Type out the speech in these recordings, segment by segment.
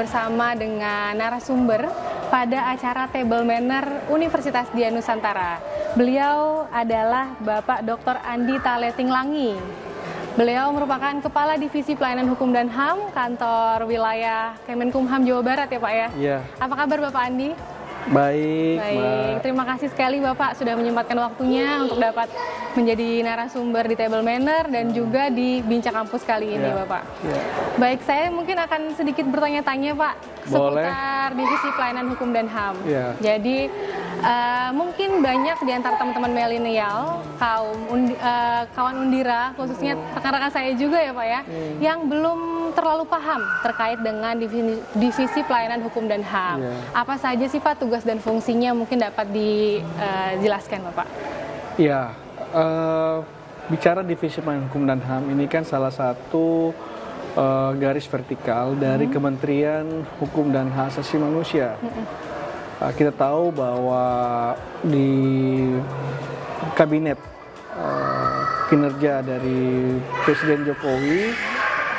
bersama dengan narasumber pada acara Table Manner Universitas Dian Nusantara. Beliau adalah Bapak Dr. Andi Taleting Langi. Beliau merupakan Kepala Divisi Pelayanan Hukum dan HAM Kantor Wilayah Kemenkumham Jawa Barat ya Pak ya? Iya. Apa kabar Bapak Andi? Baik, Mbak. Terima kasih sekali Bapak sudah menyempatkan waktunya untuk dapat menjadi narasumber di Table Manner dan juga di Bincang Kampus kali ini Bapak. Baik, saya mungkin akan sedikit bertanya-tanya Pak seputar Divisi Pelayanan Hukum dan HAM. Jadi mungkin banyak di antara teman-teman milenial, kawan Undira, khususnya rekan-rekan saya juga ya Pak ya, yang belum terlalu paham terkait dengan Divisi Pelayanan Hukum dan HAM. Apa saja sih Pak tugas dan fungsinya, mungkin dapat dijelaskan Bapak? Iya, bicara Divisi Pelayanan Hukum dan HAM ini kan salah satu garis vertikal dari Kementerian Hukum dan Hak Asasi Manusia. Kita tahu bahwa di kabinet kinerja dari Presiden Jokowi,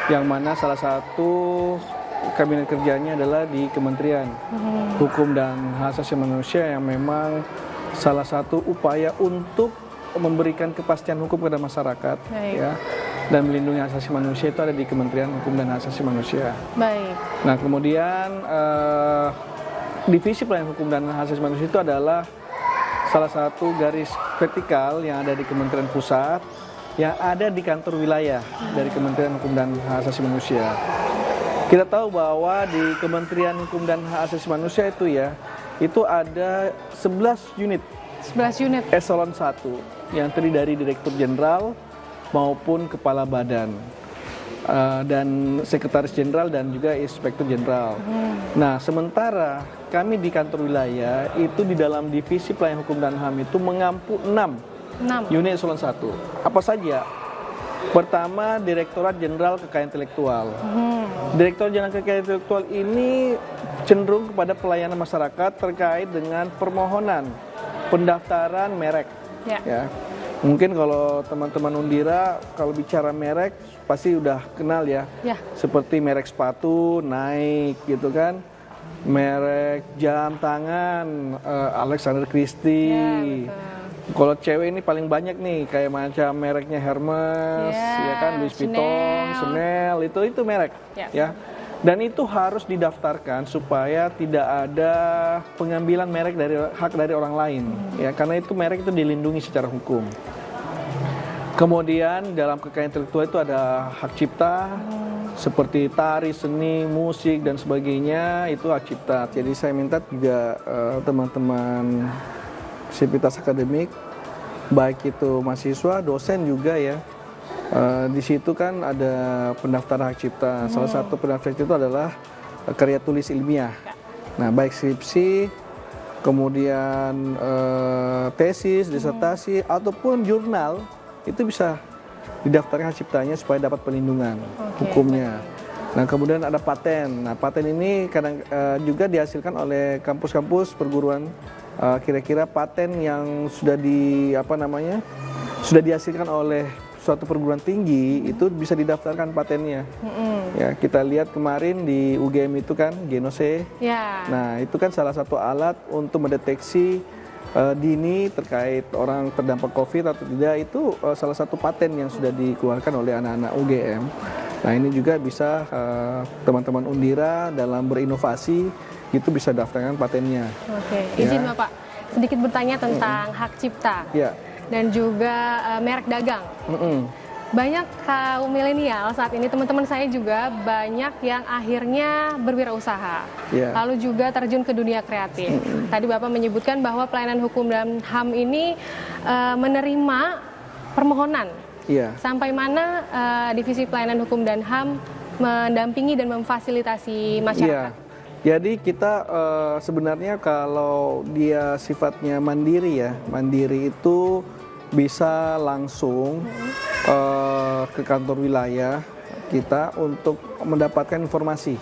yang mana salah satu kabinet kerjanya adalah di Kementerian Hukum dan Hak Asasi Manusia, yang memang salah satu upaya untuk memberikan kepastian hukum kepada masyarakat ya, dan melindungi hak asasi manusia itu ada di Kementerian Hukum dan Hak Asasi Manusia. Nah kemudian Divisi Pelayanan Hukum dan Hak Asasi Manusia itu adalah salah satu garis vertikal yang ada di Kementerian Pusat, yang ada di kantor wilayah dari Kementerian Hukum dan Hak Asasi Manusia. Kita tahu bahwa di Kementerian Hukum dan Hak Asasi Manusia itu ya, itu ada 11 unit eselon 1 yang terdiri dari Direktur Jenderal maupun Kepala Badan. Dan Sekretaris Jenderal dan juga Inspektur Jenderal. Nah, sementara kami di kantor wilayah itu di dalam Divisi Pelayanan Hukum dan HAM itu mengampu 6 unit eselon 1. Apa saja? Pertama, Direktorat Jenderal Kekayaan Intelektual. Direktorat Jenderal Kekayaan Intelektual ini cenderung kepada pelayanan masyarakat terkait dengan permohonan pendaftaran merek. Ya. Mungkin kalau teman-teman Undira kalau bicara merek pasti udah kenal ya. Seperti merek sepatu Nike gitu kan, merek jam tangan Alexander Christie. Kalau cewek ini paling banyak nih, kayak macam mereknya Hermes, ya kan, Louis Vuitton, Chanel, itu merek ya. Dan itu harus didaftarkan supaya tidak ada pengambilan merek dari hak dari orang lain, ya, karena itu merek itu dilindungi secara hukum. Kemudian dalam kekayaan intelektual itu ada hak cipta, seperti tari, seni, musik dan sebagainya, itu hak cipta. Jadi saya minta juga teman-teman sivitas akademik, baik itu mahasiswa, dosen juga ya. Di situ kan ada pendaftaran hak cipta. Salah satu pendaftaran itu adalah karya tulis ilmiah. Nah, baik skripsi, kemudian tesis, disertasi, ataupun jurnal, itu bisa didaftarkan hak ciptanya supaya dapat perlindungan hukumnya. Nah, kemudian ada paten. Nah, paten ini kadang juga dihasilkan oleh kampus-kampus perguruan. Kira-kira paten yang sudah sudah dihasilkan oleh suatu perguruan tinggi itu bisa didaftarkan patennya. Ya, kita lihat kemarin di UGM itu kan Genose. Nah, itu kan salah satu alat untuk mendeteksi dini terkait orang terdampak COVID atau tidak, itu salah satu paten yang sudah dikeluarkan oleh anak-anak UGM. Nah, ini juga bisa teman-teman Undira dalam berinovasi itu bisa daftarkan patennya. Izin Bapak sedikit bertanya tentang hak cipta dan juga merek dagang. Banyak kaum milenial saat ini, teman-teman saya juga banyak yang akhirnya berwirausaha, lalu juga terjun ke dunia kreatif. Tadi Bapak menyebutkan bahwa pelayanan hukum dan HAM ini menerima permohonan. Sampai mana Divisi Pelayanan Hukum dan HAM mendampingi dan memfasilitasi masyarakat? Jadi kita sebenarnya kalau dia sifatnya mandiri ya, mandiri itu bisa langsung ke kantor wilayah kita untuk mendapatkan informasi.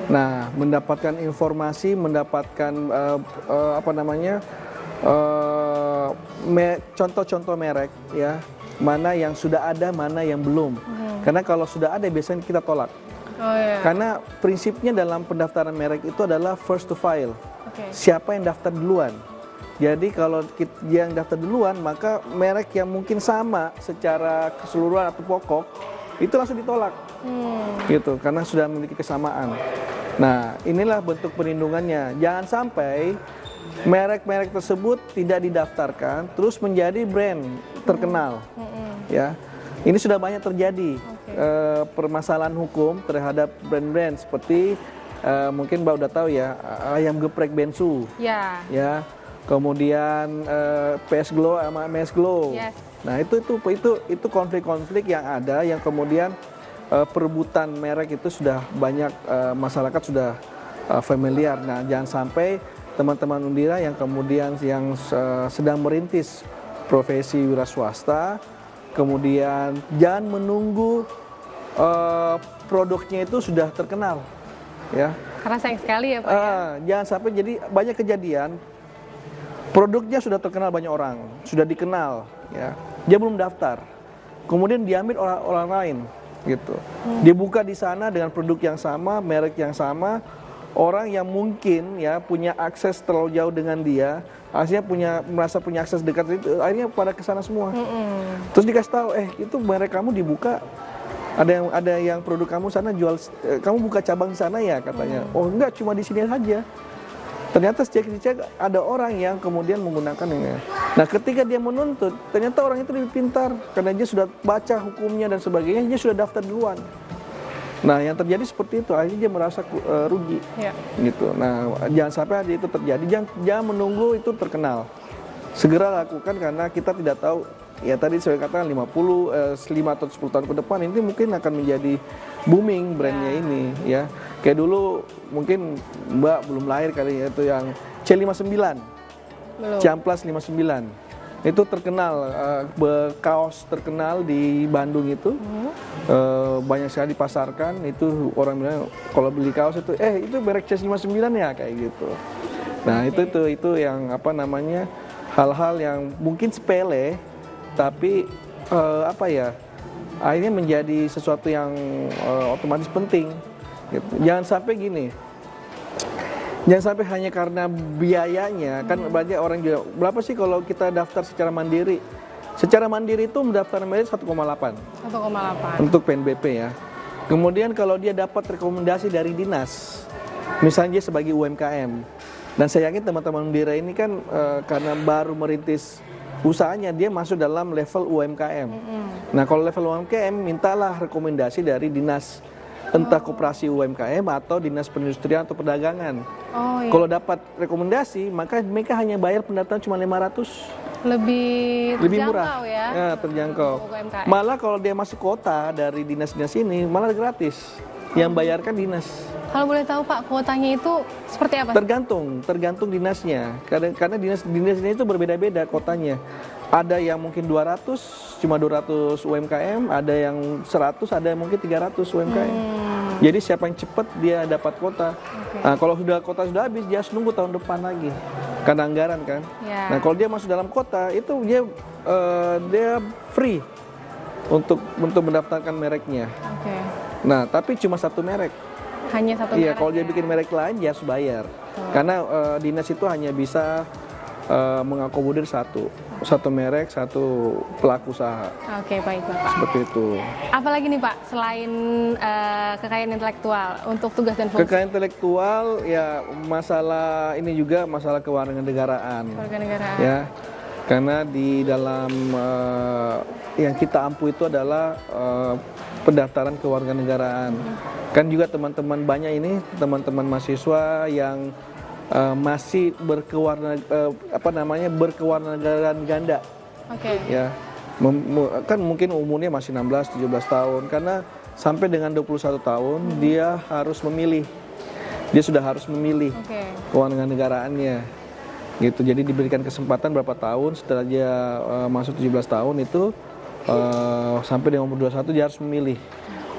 Nah, mendapatkan informasi, mendapatkan contoh-contoh merek ya, mana yang sudah ada, mana yang belum. Karena kalau sudah ada biasanya kita tolak. Oh, iya. Karena prinsipnya dalam pendaftaran merek itu adalah first to file. Oke. Siapa yang daftar duluan. Jadi kalau yang daftar duluan, maka merek yang mungkin sama secara keseluruhan atau pokok itu langsung ditolak, gitu, karena sudah memiliki kesamaan. Nah, inilah bentuk perlindungannya. Jangan sampai merek-merek tersebut tidak didaftarkan, terus menjadi brand terkenal. Ya, ini sudah banyak terjadi permasalahan hukum terhadap brand-brand seperti mungkin Mbak udah tahu ya, ayam geprek Bensu. Ya. Ya. Kemudian PS Glow sama MS Glow. Yes. Nah, itu konflik-konflik yang ada, yang kemudian perebutan merek itu sudah banyak, masyarakat sudah familiar. Nah, jangan sampai teman-teman Undira yang kemudian sedang merintis profesi wira swasta, kemudian jangan menunggu produknya itu sudah terkenal, ya. Karena sayang sekali ya Pak. Jangan sampai, jadi banyak kejadian produknya sudah terkenal banyak orang, sudah dikenal, ya. Dia belum daftar, kemudian diambil orang lain, gitu. Dibuka di sana dengan produk yang sama, merek yang sama, orang yang mungkin ya punya akses terlalu jauh dengan dia, akhirnya merasa punya akses dekat itu, akhirnya pada kesana semua. Terus dikasih tahu, itu merek kamu dibuka, ada yang produk kamu sana jual, kamu buka cabang di sana ya katanya. Oh enggak, cuma di sini saja. Ternyata dicek ada orang yang kemudian menggunakan ini. Nah, ketika dia menuntut, ternyata orang itu lebih pintar karena dia sudah baca hukumnya dan sebagainya, dia sudah daftar duluan. Nah, yang terjadi seperti itu, akhirnya dia merasa rugi, gitu. Nah, jangan sampai ada itu terjadi. Jangan menunggu itu terkenal. Segera lakukan, karena kita tidak tahu. Ya tadi saya katakan 5 atau 10 tahun ke depan ini mungkin akan menjadi booming brandnya ini, ya. Kayak dulu mungkin Mbak belum lahir kali ya, itu yang C59, Ciamplas 59. Itu terkenal, kaos terkenal di Bandung itu, banyak sekali dipasarkan. Itu orang bilang kalau beli kaos itu, itu merek C59 ya, kayak gitu. Nah, itu yang apa namanya, hal-hal yang mungkin sepele, tapi akhirnya menjadi sesuatu yang otomatis penting, gitu. Jangan sampai gini, jangan sampai hanya karena biayanya, kan banyak orang juga, berapa sih kalau kita daftar secara mandiri? Secara mandiri itu mendaftar merek 1,8 untuk PNBP ya. Kemudian kalau dia dapat rekomendasi dari dinas, misalnya dia sebagai UMKM, dan saya yakin teman-teman Undira ini kan karena baru merintis usahanya, dia masuk dalam level UMKM. Nah, kalau level UMKM, mintalah rekomendasi dari dinas, entah koperasi UMKM atau dinas perindustrian atau perdagangan. Kalau dapat rekomendasi, maka mereka hanya bayar pendaftaran cuma 500. Lebih murah ya, terjangkau. Malah kalau dia masuk kota dari dinas-dinas ini, malah gratis. Yang bayarkan dinas. Kalau boleh tahu Pak, kuotanya itu seperti apa? Tergantung dinasnya. Karena dinas-dinasnya itu berbeda-beda kotanya. Ada yang mungkin 200, cuma 200 UMKM, ada yang 100, ada yang mungkin 300 UMKM. Jadi siapa yang cepat dia dapat kota. Nah, kalau kota sudah habis, dia harus nunggu tahun depan lagi. Karena anggaran kan. Nah, kalau dia masuk dalam kota, itu dia free untuk mendaftarkan mereknya. Nah, tapi cuma satu merek. Hanya satu merek. Iya, kalau dia bikin merek lain dia harus bayar. Karena dinas itu hanya bisa mengakomodir satu merek, satu pelaku usaha. Oke, baik Bapak. Seperti itu. Apalagi nih Pak, selain kekayaan intelektual untuk tugas dan fungsi? Kekayaan intelektual ya, masalah ini juga masalah kewarganegaraan. Ya. Karena di dalam yang kita ampu itu adalah pendaftaran kewarganegaraan. Kan juga teman-teman banyak ini, teman-teman mahasiswa yang masih berkewarganegaraan ganda. Ya. Kan mungkin umurnya masih 16-17 tahun, karena sampai dengan 21 tahun dia harus memilih. Dia sudah harus memilih kewarganegaraannya. Gitu. Jadi diberikan kesempatan berapa tahun setelah dia masuk 17 tahun itu sampai dengan umur 21 dia harus memilih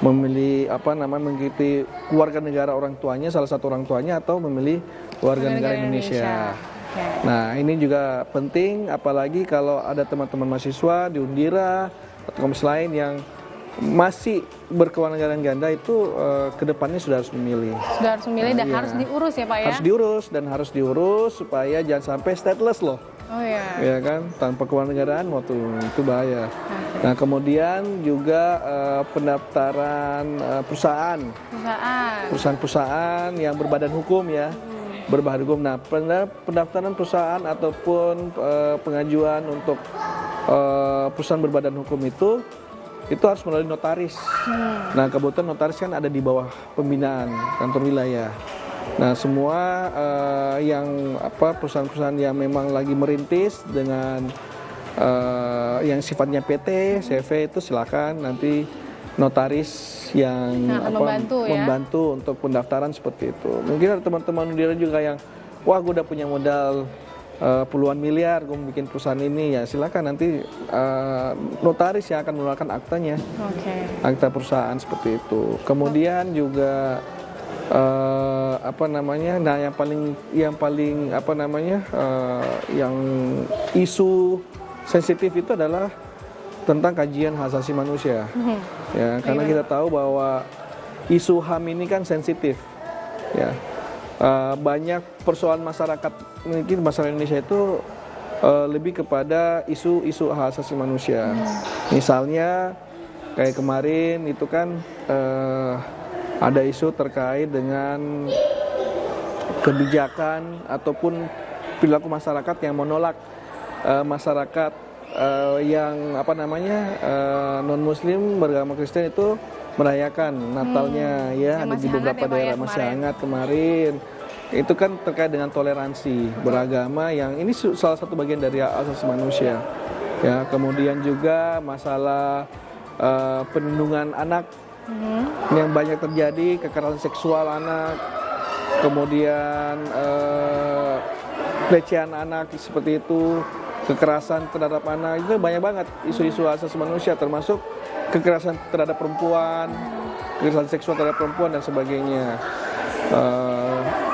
mengikuti keluarga negara orang tuanya, salah satu orang tuanya, atau memilih warga negara Indonesia. Nah, ini juga penting, apalagi kalau ada teman-teman mahasiswa di Undira atau kampus lain yang masih berkewarganegaraan ganda itu kedepannya sudah harus memilih. Sudah harus memilih dan iya. harus diurus ya Pak ya? Harus diurus supaya jangan sampai stateless loh. Oh iya. Ya kan, tanpa kewarganegaraan waktu itu bahaya. Nah kemudian juga pendaftaran perusahaan-perusahaan yang berbadan hukum ya. Berbadan hukum. Nah pendaftaran perusahaan ataupun pengajuan untuk perusahaan berbadan hukum itu harus melalui notaris. Nah kebetulan notaris kan ada di bawah pembinaan kantor wilayah. Nah semua yang perusahaan-perusahaan yang memang lagi merintis dengan yang sifatnya PT, CV itu silakan nanti notaris yang membantu untuk pendaftaran seperti itu. Mungkin ada teman-teman Undira juga yang wah gue udah punya modal puluhan miliar, gue bikin perusahaan ini, ya silakan nanti notaris yang akan mengeluarkan aktanya, akta perusahaan seperti itu. Kemudian juga nah yang isu sensitif itu adalah tentang kajian hak asasi manusia, ya karena kita tahu bahwa isu HAM ini kan sensitif, ya. Banyak persoalan masyarakat, mungkin masyarakat Indonesia itu lebih kepada isu-isu hak asasi manusia. Misalnya kayak kemarin itu kan ada isu terkait dengan kebijakan ataupun perilaku masyarakat yang menolak masyarakat yang non Muslim beragama Kristen itu merayakan Natalnya ya ada di beberapa daerah masih hangat kemarin. Itu kan terkait dengan toleransi beragama yang ini salah satu bagian dari hak asasi manusia. Ya, kemudian juga masalah perlindungan anak yang banyak terjadi, kekerasan seksual anak, kemudian pelecehan anak seperti itu, kekerasan terhadap anak, itu banyak banget isu-isu hak asasi manusia termasuk kekerasan terhadap perempuan, kekerasan seksual terhadap perempuan dan sebagainya.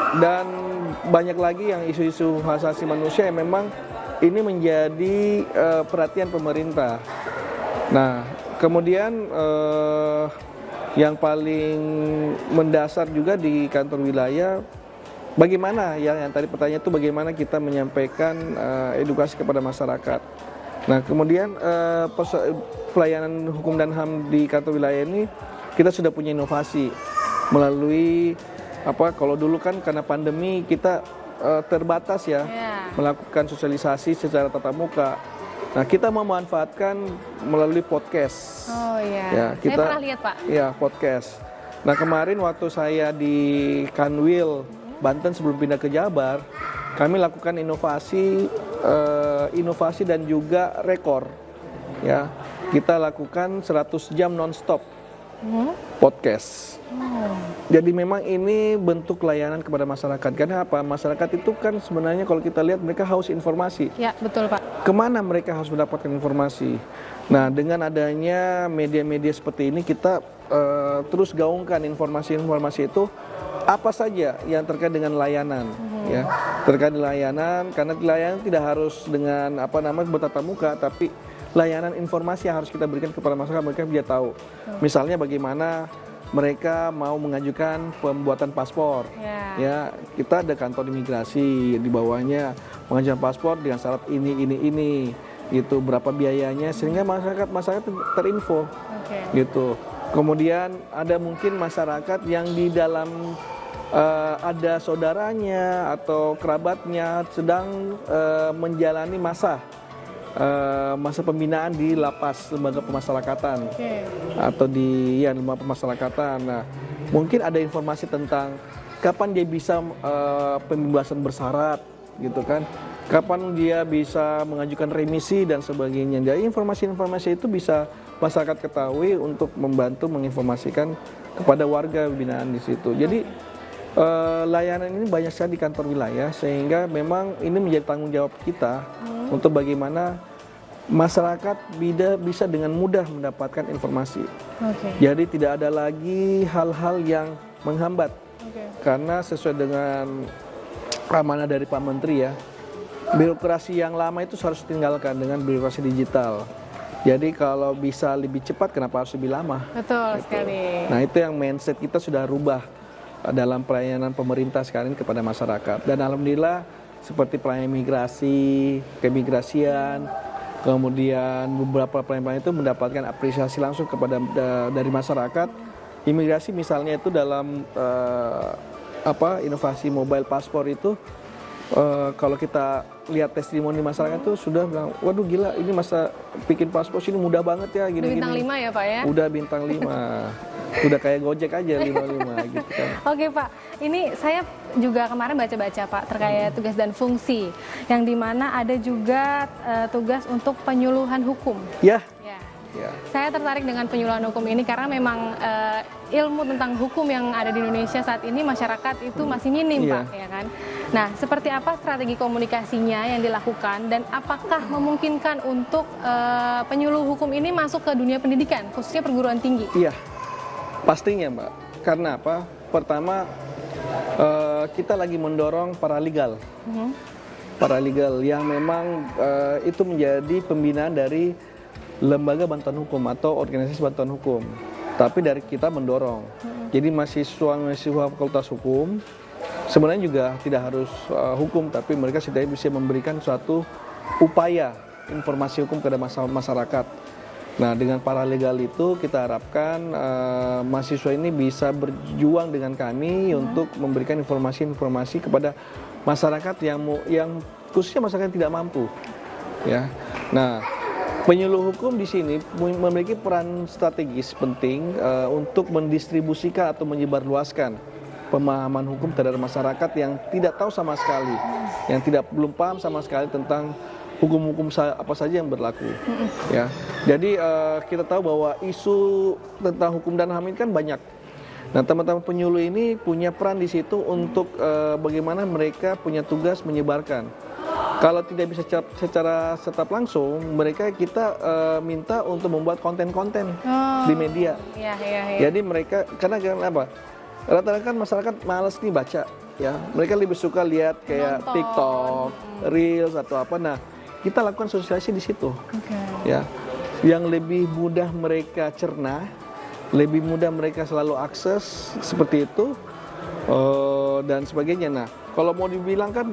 Dan banyak lagi yang isu-isu hak asasi manusia yang memang ini menjadi perhatian pemerintah. Nah, kemudian yang paling mendasar juga di kantor wilayah, bagaimana yang tadi pertanyaan itu bagaimana kita menyampaikan edukasi kepada masyarakat. Nah, kemudian pelayanan hukum dan HAM di kantor wilayah ini kita sudah punya inovasi melalui kalau dulu kan karena pandemi kita terbatas ya melakukan sosialisasi secara tatap muka. Nah, kita memanfaatkan melalui podcast. Oh iya. Ya, kita, saya pernah lihat Pak. Ya, podcast. Nah, kemarin waktu saya di Kanwil, Banten sebelum pindah ke Jabar, kami lakukan inovasi dan juga rekor. Ya, kita lakukan 100 jam non-stop podcast. Jadi memang ini bentuk layanan kepada masyarakat. Karena apa? Masyarakat itu kan sebenarnya kalau kita lihat mereka haus informasi. Ya, betul Pak. Kemana mereka harus mendapatkan informasi? Nah, dengan adanya media-media seperti ini kita terus gaungkan informasi-informasi itu apa saja yang terkait dengan layanan, ya terkait dengan layanan. Karena layanan tidak harus dengan bertatap muka, tapi layanan informasi yang harus kita berikan kepada masyarakat, mereka bisa tahu. Misalnya bagaimana mereka mau mengajukan pembuatan paspor, ya kita ada kantor imigrasi di bawahnya mengajukan paspor dengan syarat ini, gitu berapa biayanya sehingga masyarakat terinfo, gitu. Kemudian ada mungkin masyarakat yang di dalam ada saudaranya atau kerabatnya sedang menjalani masa pembinaan di lapas lembaga pemasyarakatan atau di lembaga pemasyarakatan. Nah, mungkin ada informasi tentang kapan dia bisa pembebasan bersyarat, gitu kan? Kapan dia bisa mengajukan remisi dan sebagainya. Jadi informasi-informasi itu bisa masyarakat ketahui untuk membantu menginformasikan kepada warga binaan di situ. Jadi layanan ini banyak sekali di kantor wilayah sehingga memang ini menjadi tanggung jawab kita untuk bagaimana masyarakat bisa dengan mudah mendapatkan informasi. Jadi tidak ada lagi hal-hal yang menghambat. Karena sesuai dengan amanah dari Pak Menteri ya, birokrasi yang lama itu harus ditinggalkan dengan birokrasi digital. Jadi kalau bisa lebih cepat, kenapa harus lebih lama? Betul gitu. sekali. Nah itu yang mindset kita sudah rubah dalam pelayanan pemerintah sekarang kepada masyarakat. Dan alhamdulillah seperti pelayanan migrasi, keimigrasian, kemudian beberapa pelayanan itu mendapatkan apresiasi langsung kepada dari masyarakat. Imigrasi misalnya itu dalam inovasi mobile paspor itu. Kalau kita lihat testimoni masyarakat tuh sudah bilang, waduh gila ini masa bikin paspor ini mudah banget ya gini. Udah bintang 5 ya Pak ya? Udah bintang 5. Udah kayak Gojek aja 5 gitu kan. Oke Pak, ini saya juga kemarin baca-baca Pak terkait tugas dan fungsi, yang dimana ada juga tugas untuk penyuluhan hukum. Ya. Ya. Saya tertarik dengan penyuluhan hukum ini karena memang ilmu tentang hukum yang ada di Indonesia saat ini masyarakat itu masih minim Pak, ya kan? Nah, seperti apa strategi komunikasinya yang dilakukan dan apakah memungkinkan untuk penyuluh hukum ini masuk ke dunia pendidikan, khususnya perguruan tinggi? Iya, pastinya Mbak. Karena apa? Pertama, kita lagi mendorong paralegal. Paralegal yang memang itu menjadi pembinaan dari lembaga bantuan hukum atau organisasi bantuan hukum. Tapi dari kita mendorong. Jadi mahasiswa fakultas hukum sebenarnya juga tidak harus hukum, tapi mereka setidaknya bisa memberikan suatu upaya informasi hukum kepada masyarakat. Nah, dengan paralegal itu kita harapkan mahasiswa ini bisa berjuang dengan kami untuk memberikan informasi-informasi kepada masyarakat yang khususnya masyarakat yang tidak mampu. Ya. Nah, penyuluh hukum di sini memiliki peran strategis penting untuk mendistribusikan atau menyebarluaskan pemahaman hukum terhadap masyarakat yang tidak tahu sama sekali, yang belum paham sama sekali tentang hukum-hukum apa saja yang berlaku. Ya, jadi kita tahu bahwa isu tentang hukum dan HAM ini kan banyak. Nah, teman-teman penyuluh ini punya peran di situ untuk bagaimana mereka punya tugas menyebarkan. Kalau tidak bisa secara tetap langsung, kita minta untuk membuat konten-konten di media. Ya. Jadi mereka, karena apa? Rata-rata kan masyarakat malas nih baca, ya. Mereka lebih suka lihat kayak nonton, TikTok, Reels atau apa. Nah, kita lakukan sosialisasi di situ, ya. Yang lebih mudah mereka cerna, lebih mudah mereka selalu akses seperti itu dan sebagainya. Nah, kalau mau dibilang kan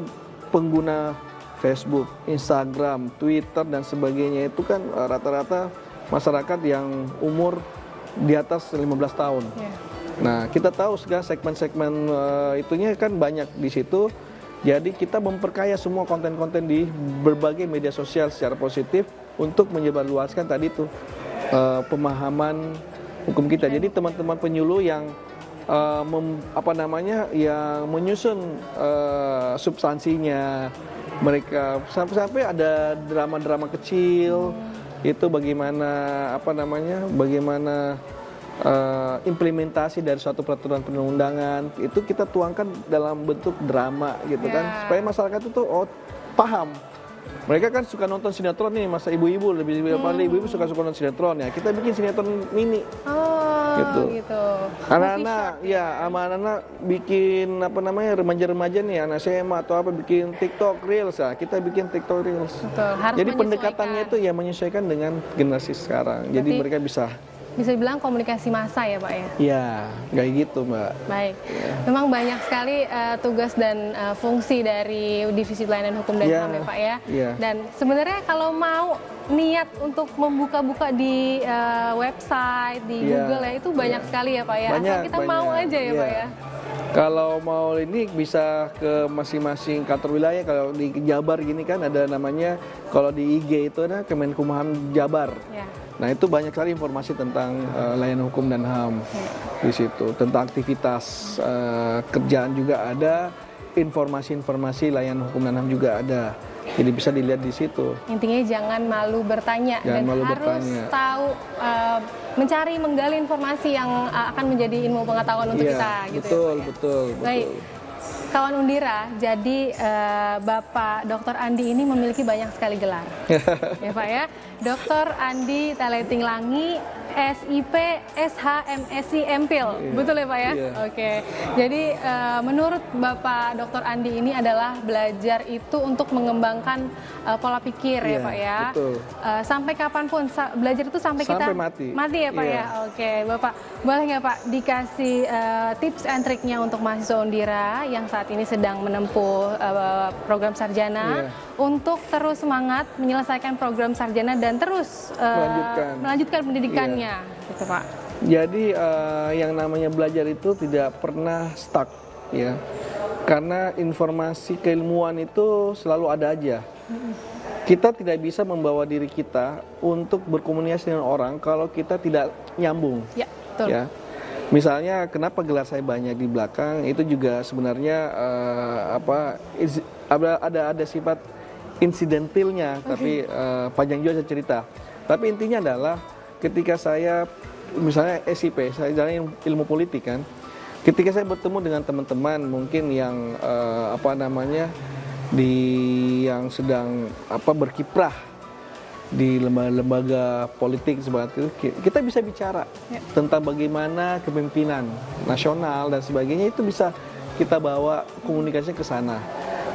pengguna Facebook, Instagram, Twitter dan sebagainya itu kan rata-rata masyarakat yang umur di atas 15 tahun. Nah, kita tahu sekarang segmen-segmen itunya kan banyak di situ. Jadi kita memperkaya semua konten-konten di berbagai media sosial secara positif untuk menyebarluaskan tadi itu pemahaman hukum kita. Jadi teman-teman penyuluh yang yang menyusun substansinya, mereka sampai ada drama-drama kecil itu bagaimana implementasi dari suatu peraturan perundang-undangan itu kita tuangkan dalam bentuk drama gitu kan, supaya masyarakat itu paham. Mereka kan suka nonton sinetron nih, masa ibu-ibu lebih ibu-ibu suka nonton sinetron ya. Kita bikin sinetron mini. Gitu. Anak-anak anak-anak bikin remaja-remaja nih, anak SMA atau apa bikin TikTok Reels ya. Kita bikin TikTok Reels. Betul, harus jadi pendekatannya itu ya menyesuaikan dengan generasi sekarang. Jadi mereka bisa dibilang komunikasi massa ya Pak ya? Iya, kayak gitu Mbak. Baik, memang banyak sekali tugas dan fungsi dari Divisi Pelayanan Hukum dan HAM ya Pak ya. Dan sebenarnya kalau mau niat untuk membuka-buka di website, di Google ya, itu banyak sekali ya Pak ya. Asal kita mau aja ya Pak ya. Kalau mau ini bisa ke masing-masing kantor wilayah. Kalau di Jabar gini kan ada namanya, kalau di IG itu ada Kemenkumham Jabar. Nah itu banyak sekali informasi tentang layanan hukum dan HAM di situ. Tentang aktivitas kerjaan juga ada, informasi-informasi layanan hukum dan HAM juga ada. Jadi bisa dilihat di situ. Intinya jangan malu bertanya harus tahu mencari menggali informasi yang akan menjadi ilmu pengetahuan untuk kita. Betul. Baik. Kawan Undira, jadi Bapak Dr. Andi ini memiliki banyak sekali gelar, ya Pak ya. Dr. Andi Teleting Langi, SIP SHMSI MPhil, betul ya Pak ya? Iya. Oke, jadi menurut Bapak Dr. Andi ini adalah belajar itu untuk mengembangkan pola pikir ya Pak ya? Betul. Sampai kapanpun, belajar itu sampai kita mati. Mati ya Pak ya? Oke, Bapak boleh nggak Pak dikasih tips and triknya untuk mahasiswa Undira yang saat ini sedang menempuh program sarjana untuk terus semangat menyelesaikan program sarjana dan terus melanjutkan pendidikannya, gitu Pak. Jadi yang namanya belajar itu tidak pernah stuck, ya, karena informasi keilmuan itu selalu ada aja. Kita tidak bisa membawa diri kita untuk berkomunikasi dengan orang kalau kita tidak nyambung. Ya, betul. Ya. Misalnya kenapa gelar saya banyak di belakang itu juga sebenarnya ada sifat insidentilnya, tapi panjang juga saya cerita. Tapi intinya adalah ketika saya misalnya SIP, saya jalan ilmu politik kan, ketika saya bertemu dengan teman-teman mungkin yang yang sedang berkiprah di lembaga politik seperti itu, kita bisa bicara tentang bagaimana kepemimpinan nasional dan sebagainya, itu bisa kita bawa komunikasinya ke sana.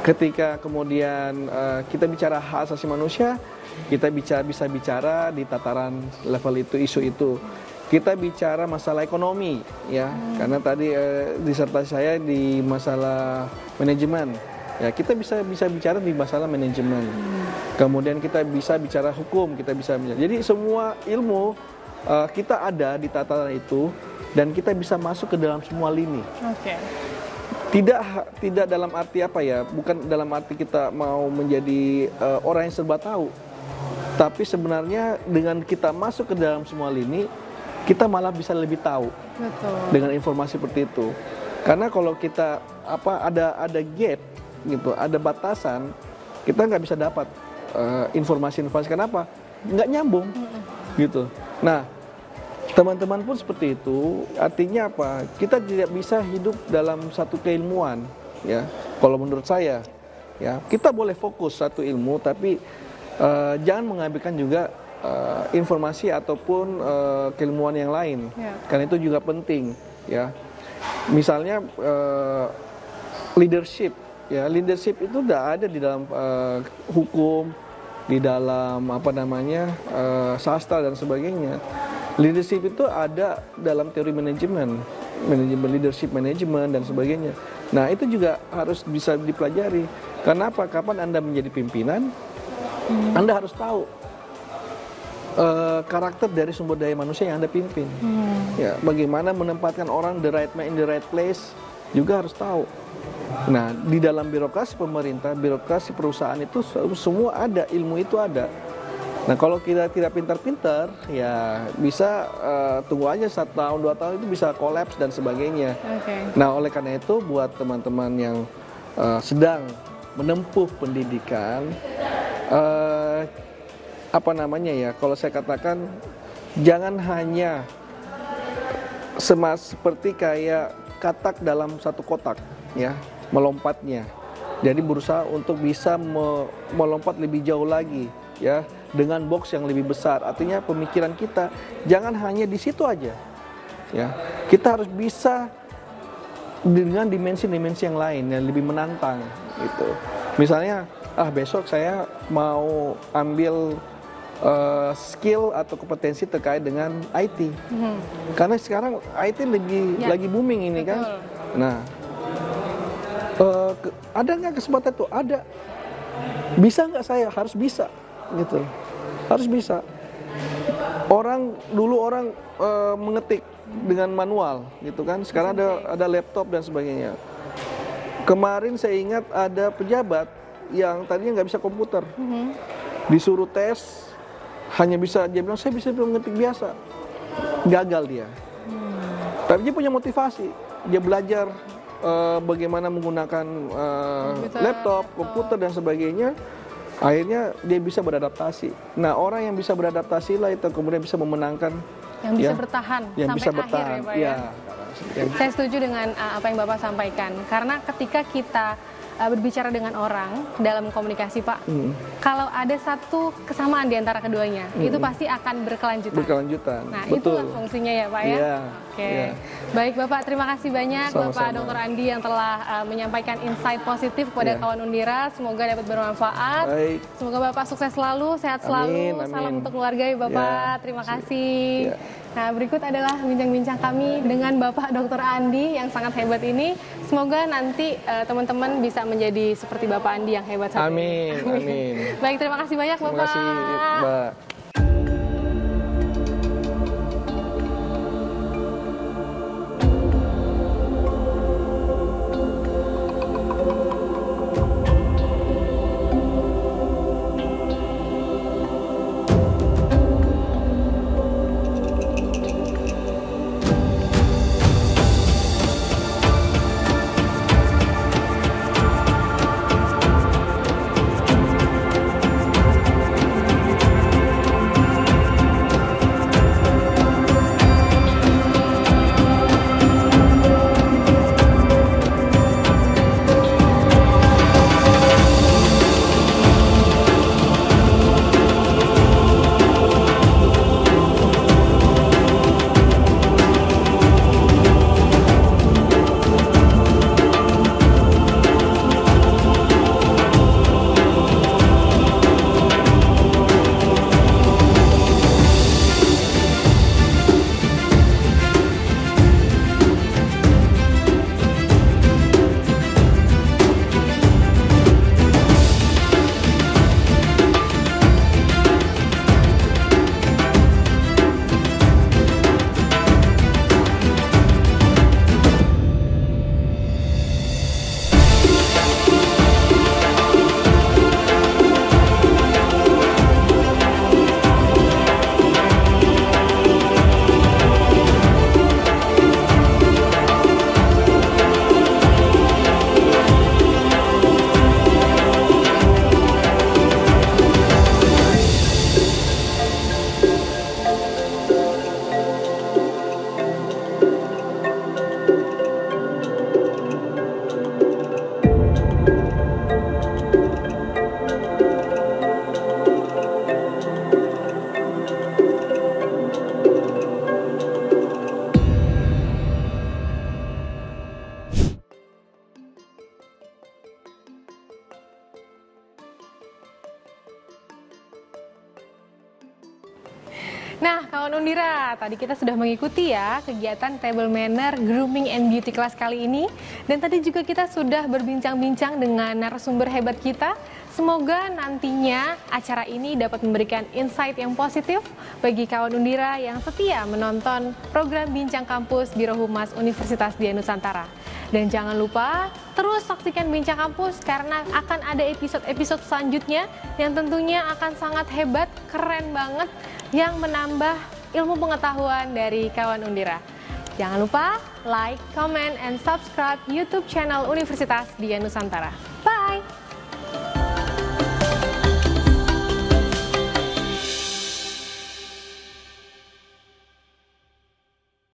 Ketika kemudian kita bicara hak asasi manusia, kita bisa bicara di tataran level itu, isu itu. Kita bicara masalah ekonomi, ya, karena tadi disertasi saya di masalah manajemen. Ya, kita bisa bicara di masalah manajemen. Kemudian kita bisa bicara hukum, kita bisa bicara. Jadi semua ilmu kita ada di tataran itu dan kita bisa masuk ke dalam semua lini. Oke. Tidak dalam arti bukan dalam arti kita mau menjadi orang yang serba tahu. Tapi sebenarnya dengan kita masuk ke dalam semua lini, kita malah bisa lebih tahu. Betul. Dengan informasi seperti itu. Karena kalau kita ada gap gitu, ada batasan, kita nggak bisa dapat informasi-informasi. Kenapa? Nggak nyambung gitu. Nah, teman-teman pun seperti itu. Artinya apa? Kita tidak bisa hidup dalam satu keilmuan, ya. Kalau menurut saya, ya, kita boleh fokus satu ilmu, tapi jangan mengambilkan juga informasi ataupun keilmuan yang lain, karena itu juga penting, ya. Misalnya leadership. Ya, leadership itu udah ada di dalam hukum, di dalam sastra dan sebagainya. Leadership itu ada dalam teori manajemen leadership management dan sebagainya. Nah, itu juga harus bisa dipelajari. Karena apa? Kapan Anda menjadi pimpinan, Anda harus tahu karakter dari sumber daya manusia yang Anda pimpin. Ya, bagaimana menempatkan orang the right man in the right place juga harus tahu. Nah, di dalam birokrasi pemerintah, birokrasi perusahaan itu semua ada, ilmu itu ada. Nah, kalau kita tidak pintar-pintar, ya bisa tunggu aja 1 tahun, 2 tahun itu bisa kolaps dan sebagainya. Nah, oleh karena itu buat teman-teman yang sedang menempuh pendidikan, kalau saya katakan jangan hanya seperti kayak katak dalam satu kotak, ya, melompatnya. Jadi berusaha untuk bisa melompat lebih jauh lagi, ya, dengan box yang lebih besar. Artinya pemikiran kita jangan hanya di situ aja, ya. Kita harus bisa dengan dimensi-dimensi yang lain yang lebih menantang, gitu. Misalnya, besok saya mau ambil skill atau kompetensi terkait dengan IT, karena sekarang IT lagi booming ini. Betul. Kan. Nah, ada nggak kesempatan itu? Ada. Bisa nggak saya? Harus bisa, gitu. Harus bisa. Dulu orang mengetik dengan manual, gitu kan. Sekarang ada laptop dan sebagainya. Kemarin saya ingat ada pejabat yang tadinya nggak bisa komputer, disuruh tes, hanya bisa, dia bilang saya bisa mengetik biasa, gagal dia. Tapi dia punya motivasi, dia belajar bagaimana menggunakan laptop, komputer dan sebagainya. Akhirnya dia bisa beradaptasi. Nah, orang yang bisa beradaptasi lah itu kemudian bisa memenangkan, yang bisa bertahan yang sampai bisa bertahan. Akhir ya Pak ya. Saya setuju dengan apa yang Bapak sampaikan, karena ketika kita berbicara dengan orang dalam komunikasi Pak, kalau ada satu kesamaan di antara keduanya, itu pasti akan berkelanjutan. Nah, itulah fungsinya ya Pak ya. Oke. Baik Bapak, terima kasih banyak Bapak Dr. Andi yang telah menyampaikan insight positif kepada kawan Undira. Semoga dapat bermanfaat. Semoga Bapak sukses selalu, sehat selalu. Salam untuk keluarga ya Bapak. Terima kasih. Nah, berikut adalah bincang-bincang kami dengan Bapak Dr. Andi yang sangat hebat ini. Semoga nanti teman-teman bisa menjadi seperti Bapak Andi yang hebat. Amin. Baik, terima kasih banyak Bapak. Terima kasih Mbak. Nah, kawan Undira, tadi kita sudah mengikuti ya kegiatan Table Manner Grooming and Beauty Class kali ini. Dan tadi juga kita sudah berbincang-bincang dengan narasumber hebat kita. Semoga nantinya acara ini dapat memberikan insight yang positif bagi kawan Undira yang setia menonton program Bincang Kampus Biro Humas Universitas Dian Nusantara. Dan jangan lupa terus saksikan Bincang Kampus karena akan ada episode-episode selanjutnya yang tentunya akan sangat hebat, keren banget, yang menambah ilmu pengetahuan dari kawan Undira. Jangan lupa like, comment, and subscribe YouTube channel Universitas Dian Nusantara. Bye!